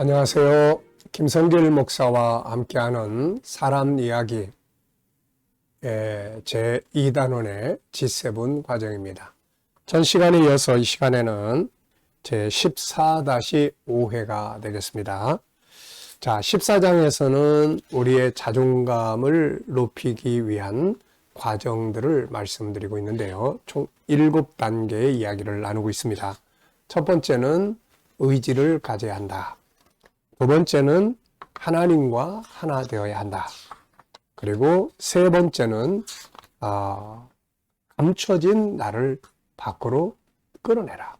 안녕하세요. 김성길 목사와 함께하는 사람 이야기 제2단원의 G7 과정입니다. 전 시간에 이어서 이 시간에는 제14-5회가 되겠습니다. 자, 14장에서는 우리의 자존감을 높이기 위한 과정들을 말씀드리고 있는데요. 총 7단계의 이야기를 나누고 있습니다. 첫 번째는 의지를 가져야 한다. 두 번째는 하나님과 하나 되어야 한다. 그리고 세 번째는 감춰진 나를 밖으로 끌어내라.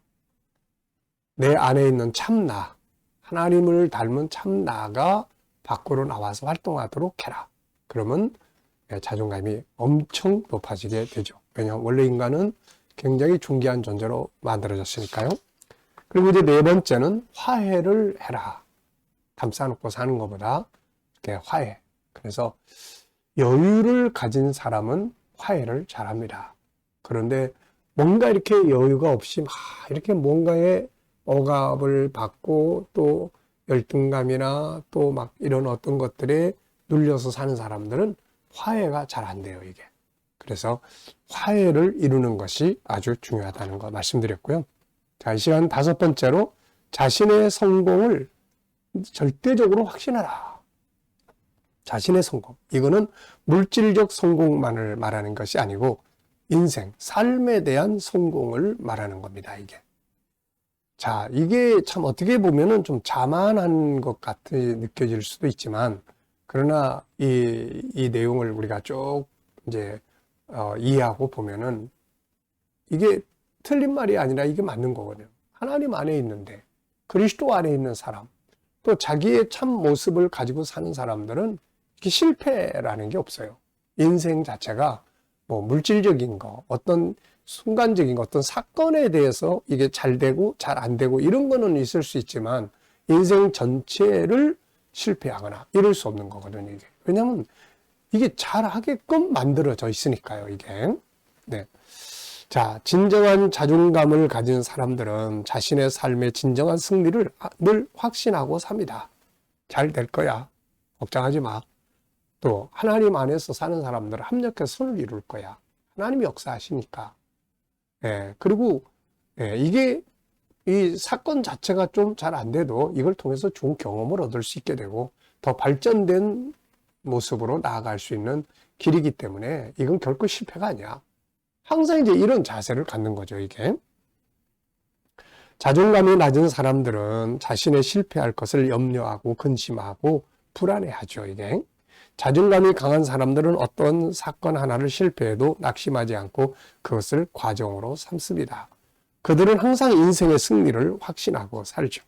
내 안에 있는 참나, 하나님을 닮은 참나가 밖으로 나와서 활동하도록 해라. 그러면 자존감이 엄청 높아지게 되죠. 왜냐하면 원래 인간은 굉장히 존귀한 존재로 만들어졌으니까요. 그리고 이제 네 번째는 화해를 해라. 감싸놓고 사는 것보다 이렇게 화해. 그래서 여유를 가진 사람은 화해를 잘합니다. 그런데 뭔가 이렇게 여유가 없이 막 이렇게 뭔가에 억압을 받고 또 열등감이나 또 막 이런 어떤 것들에 눌려서 사는 사람들은 화해가 잘 안 돼요, 이게. 그래서 화해를 이루는 것이 아주 중요하다는 거 말씀드렸고요. 자, 이 시간 다섯 번째로 자신의 성공을 절대적으로 확신하라. 자신의 성공. 이거는 물질적 성공만을 말하는 것이 아니고 인생, 삶에 대한 성공을 말하는 겁니다, 이게. 자, 이게 참 어떻게 보면은 좀 자만한 것 같이 느껴질 수도 있지만, 그러나 이 내용을 우리가 쭉 이제 이해하고 보면은 이게 틀린 말이 아니라 이게 맞는 거거든요. 하나님 안에 있는데, 그리스도 안에 있는 사람, 또 자기의 참 모습을 가지고 사는 사람들은 이렇게 실패라는 게 없어요. 인생 자체가 뭐 물질적인 거, 어떤 순간적인 거, 어떤 사건에 대해서 이게 잘 되고 잘 안 되고 이런 거는 있을 수 있지만 인생 전체를 실패하거나 이럴 수 없는 거거든요, 이게. 왜냐하면 이게 잘하게끔 만들어져 있으니까요, 이게. 네. 자, 진정한 자존감을 가진 사람들은 자신의 삶의 진정한 승리를 늘 확신하고 삽니다. 잘 될 거야. 걱정하지 마. 또 하나님 안에서 사는 사람들은 합력해서 선을 이룰 거야. 하나님이 역사하시니까. 그리고 이게 이 사건 자체가 좀 잘 안 돼도 이걸 통해서 좋은 경험을 얻을 수 있게 되고 더 발전된 모습으로 나아갈 수 있는 길이기 때문에 이건 결코 실패가 아니야. 항상 이제 이런 자세를 갖는 거죠, 이게. 자존감이 낮은 사람들은 자신의 실패할 것을 염려하고 근심하고 불안해하죠, 이게. 자존감이 강한 사람들은 어떤 사건 하나를 실패해도 낙심하지 않고 그것을 과정으로 삼습니다. 그들은 항상 인생의 승리를 확신하고 살죠.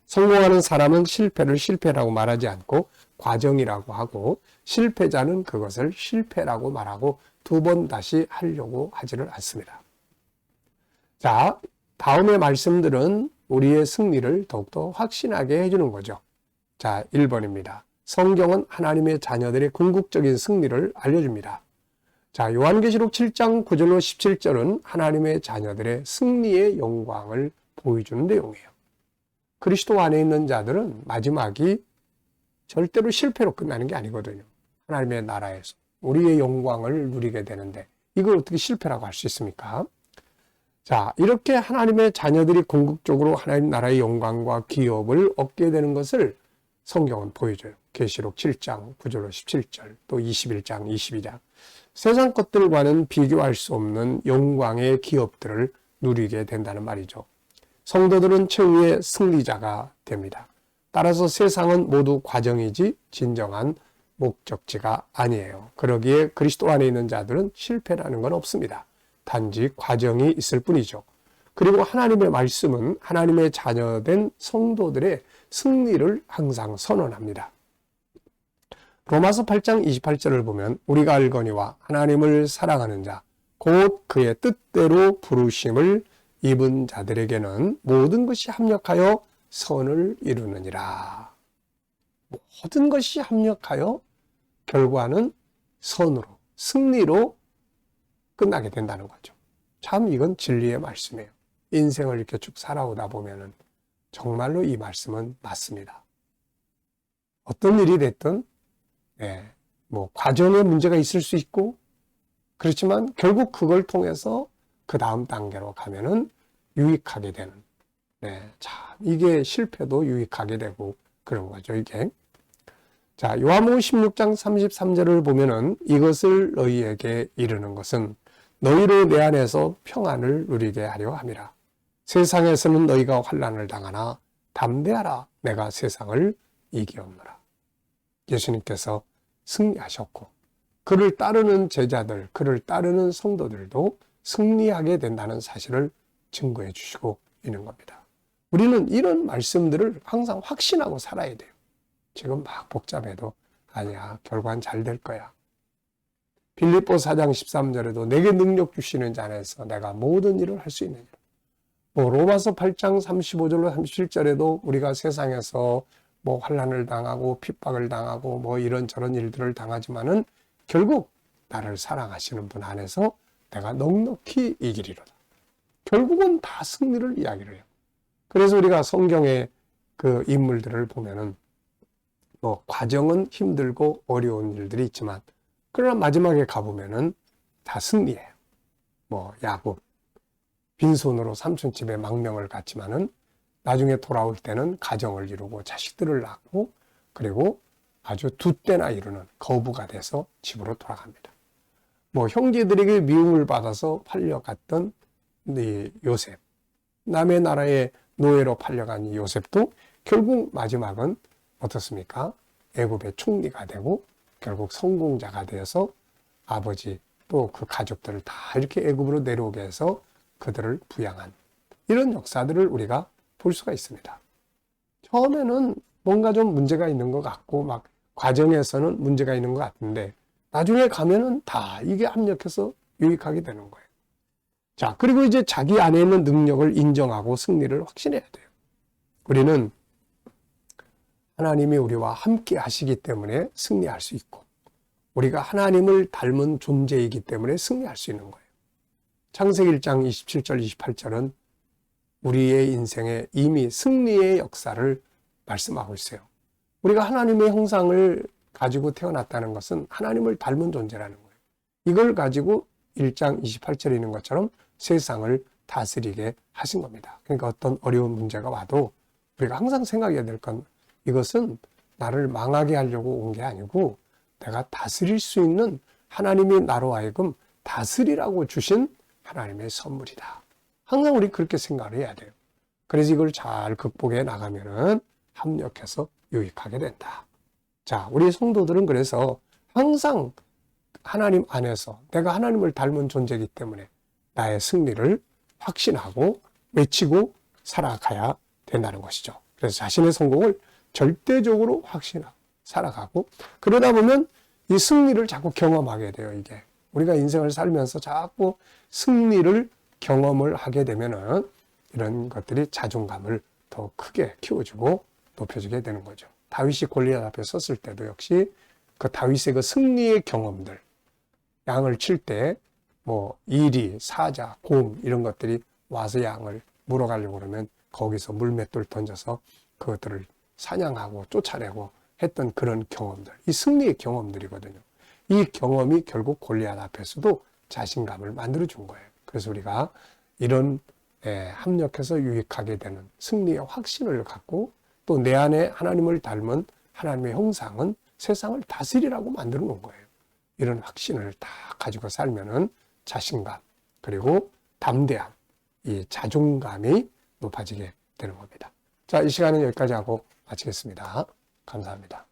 성공하는 사람은 실패를 실패라고 말하지 않고 과정이라고 하고 실패자는 그것을 실패라고 말하고 두 번 다시 하려고 하지를 않습니다. 자, 다음의 말씀들은 우리의 승리를 더욱더 확신하게 해주는 거죠. 자, 1번입니다. 성경은 하나님의 자녀들의 궁극적인 승리를 알려줍니다. 자, 요한계시록 7장 9절로 17절은 하나님의 자녀들의 승리의 영광을 보여주는 내용이에요. 그리스도 안에 있는 자들은 마지막이 절대로 실패로 끝나는 게 아니거든요. 하나님의 나라에서 우리의 영광을 누리게 되는데 이걸 어떻게 실패라고 할 수 있습니까? 자, 이렇게 하나님의 자녀들이 궁극적으로 하나님 나라의 영광과 기업을 얻게 되는 것을 성경은 보여줘요. 계시록 7장 9절로 17절 또 21장 22장 세상 것들과는 비교할 수 없는 영광의 기업들을 누리게 된다는 말이죠. 성도들은 최후의 승리자가 됩니다. 따라서 세상은 모두 과정이지 진정한 목적지가 아니에요. 그러기에 그리스도 안에 있는 자들은 실패라는 건 없습니다. 단지 과정이 있을 뿐이죠. 그리고 하나님의 말씀은 하나님의 자녀된 성도들의 승리를 항상 선언합니다. 로마서 8장 28절을 보면 우리가 알거니와 하나님을 사랑하는 자, 곧 그의 뜻대로 부르심을 입은 자들에게는 모든 것이 합력하여 선을 이루느니라. 모든 것이 합력하여 결과는 선으로, 승리로 끝나게 된다는 거죠. 참 이건 진리의 말씀이에요. 인생을 이렇게 쭉 살아오다 보면은 정말로 이 말씀은 맞습니다. 어떤 일이 됐든 뭐 과정에 문제가 있을 수 있고 그렇지만 결국 그걸 통해서 그 다음 단계로 가면은 유익하게 되는 자, 이게 실패도 유익하게 되고 그런 거죠, 이게. 자, 요한복음 16장 33절을 보면은 이것을 너희에게 이르는 것은 너희로 내 안에서 평안을 누리게 하려 함이라. 세상에서는 너희가 환난을 당하나 담대하라. 내가 세상을 이기었노라. 예수님께서 승리하셨고 그를 따르는 제자들, 그를 따르는 성도들도 승리하게 된다는 사실을 증거해 주시고 있는 겁니다. 우리는 이런 말씀들을 항상 확신하고 살아야 돼요. 지금 막 복잡해도 아니야, 결과는 잘 될 거야. 빌립보 4장 13절에도 내게 능력 주시는 자 안에서 내가 모든 일을 할 수 있느니라. 뭐 로마서 8장 35절로 37절에도 우리가 세상에서 뭐 환난을 당하고 핍박을 당하고 뭐 이런저런 일들을 당하지만은 결국 나를 사랑하시는 분 안에서 내가 넉넉히 이기리로다. 결국은 다 승리를 이야기를 해요. 그래서 우리가 성경의 그 인물들을 보면은 뭐 과정은 힘들고 어려운 일들이 있지만 그러나 마지막에 가보면은 다 승리해요. 뭐 야곱 빈손으로 삼촌 집에 망명을 갔지만은 나중에 돌아올 때는 가정을 이루고 자식들을 낳고 그리고 아주 두 때나 이루는 거부가 돼서 집으로 돌아갑니다. 뭐 형제들에게 미움을 받아서 팔려갔던 이 요셉, 남의 나라의 노예로 팔려간 이 요셉도 결국 마지막은 어떻습니까? 애굽의 총리가 되고 결국 성공자가 되어서 아버지 또 그 가족들을 다 이렇게 애굽으로 내려오게 해서 그들을 부양한 이런 역사들을 우리가 볼 수가 있습니다. 처음에는 뭔가 좀 문제가 있는 것 같고 막 과정에서는 문제가 있는 것 같은데 나중에 가면은 다 이게 합력해서 유익하게 되는 거예요. 자, 그리고 이제 자기 안에 있는 능력을 인정하고 승리를 확신해야 돼요. 우리는 하나님이 우리와 함께 하시기 때문에 승리할 수 있고 우리가 하나님을 닮은 존재이기 때문에 승리할 수 있는 거예요. 창세기 1장 27절 28절은 우리의 인생에 이미 승리의 역사를 말씀하고 있어요. 우리가 하나님의 형상을 가지고 태어났다는 것은 하나님을 닮은 존재라는 거예요. 이걸 가지고 1장 28절에 있는 것처럼 세상을 다스리게 하신 겁니다. 그러니까 어떤 어려운 문제가 와도 우리가 항상 생각해야 될 건 이것은 나를 망하게 하려고 온 게 아니고 내가 다스릴 수 있는 하나님이 나로 하여금 다스리라고 주신 하나님의 선물이다. 항상 우리 그렇게 생각을 해야 돼요. 그래서 이걸 잘 극복해 나가면은 합력해서 유익하게 된다. 자, 우리 성도들은 그래서 항상 하나님 안에서 내가 하나님을 닮은 존재이기 때문에 나의 승리를 확신하고 외치고 살아가야 된다는 것이죠. 그래서 자신의 성공을 절대적으로 확신하고 살아가고 그러다 보면 이 승리를 자꾸 경험하게 돼요. 이게 우리가 인생을 살면서 자꾸 승리를 경험을 하게 되면은 이런 것들이 자존감을 더 크게 키워주고 높여주게 되는 거죠. 다윗이 골리앗 앞에 섰을 때도 역시 그 다윗의 그 승리의 경험들, 양을 칠 때 뭐 이리, 사자, 곰 이런 것들이 와서 양을 물어가려고 그러면 거기서 물맷돌 던져서 그것들을 사냥하고 쫓아내고 했던 그런 경험들, 이 승리의 경험들이거든요. 이 경험이 결국 골리앗 앞에서도 자신감을 만들어준 거예요. 그래서 우리가 이런 합력해서 유익하게 되는 승리의 확신을 갖고 또 내 안에 하나님을 닮은 하나님의 형상은 세상을 다스리라고 만들어 놓은 거예요. 이런 확신을 다 가지고 살면은 자신감 그리고 담대함, 이 자존감이 높아지게 되는 겁니다. 자, 이 시간은 여기까지 하고 마치겠습니다. 감사합니다.